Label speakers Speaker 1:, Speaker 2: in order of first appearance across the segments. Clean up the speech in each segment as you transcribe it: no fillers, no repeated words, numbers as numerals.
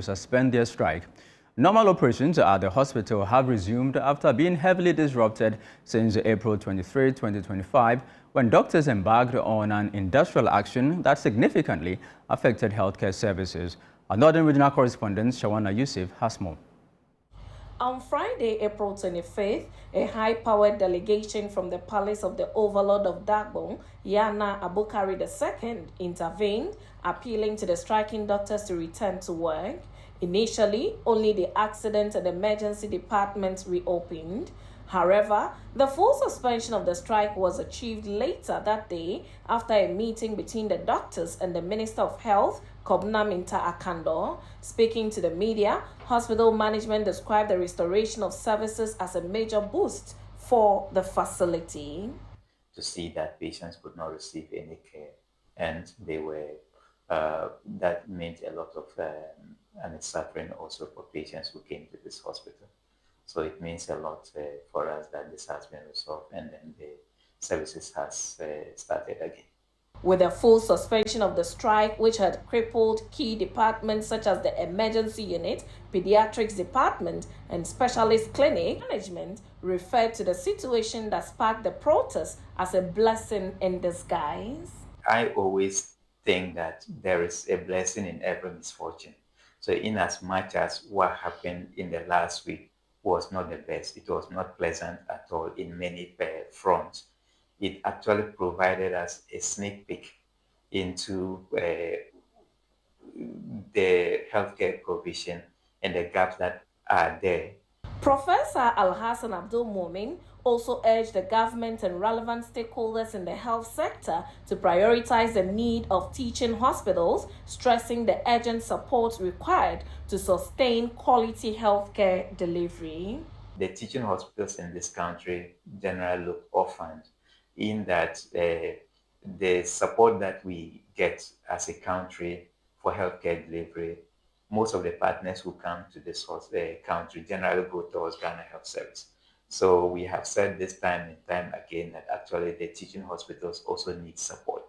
Speaker 1: suspend their strike. Normal operations at the hospital have resumed after being heavily disrupted since April 23, 2025, when doctors embarked on an industrial action that significantly affected healthcare services. Our Northern Regional correspondent Shawana Yusuf has more.
Speaker 2: On Friday, April 25th, a high-powered delegation from the palace of the overlord of Dagbon, Yana Abukari II, intervened, appealing to the striking doctors to return to work. Initially, only the accident and emergency departments reopened. However, the full suspension of the strike was achieved later that day after a meeting between the doctors and the Minister of Health, Kobna Minta Akando. Speaking to the media, hospital management described the restoration of services as a major boost for the facility.
Speaker 3: To see that patients could not receive any care, and they were that meant a lot of suffering also for patients who came to this hospital. So it means a lot for us that this has been resolved and then the services has started again.
Speaker 2: With a full suspension of the strike, which had crippled key departments such as the emergency unit, pediatrics department, and specialist clinic, management referred to the situation that sparked the protest as a blessing in disguise.
Speaker 3: I always think that there is a blessing in every misfortune. So in as much as what happened in the last week was not the best, it was not pleasant at all in many fronts. It actually provided us a sneak peek into the healthcare provision and the gaps that are there.
Speaker 2: Professor Al-Hassan Abdul Mumin also urged the government and relevant stakeholders in the health sector to prioritize the need of teaching hospitals, stressing the urgent support required to sustain quality healthcare delivery.
Speaker 3: The teaching hospitals in this country generally look orphaned in that the support that we get as a country for healthcare delivery, most of the partners who come to this country generally go towards Ghana Health Service. So we have said this time and time again that actually the teaching hospitals also need support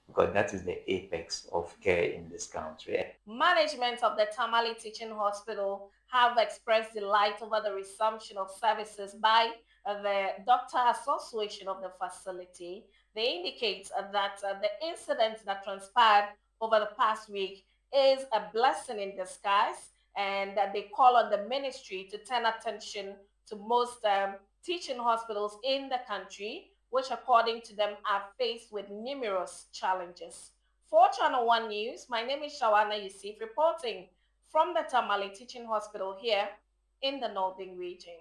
Speaker 3: because that is the apex of care in this country.
Speaker 2: Management of the Tamale Teaching Hospital have expressed delight over the resumption of services by the Doctor Association of the facility. They indicate that the incident that transpired over the past week is a blessing in disguise, and that they call on the ministry to turn attention to most teaching hospitals in the country, which according to them are faced with numerous challenges. For Channel One News, my name is Shawana Yusuf reporting from the Tamale Teaching Hospital here in the Northern Region.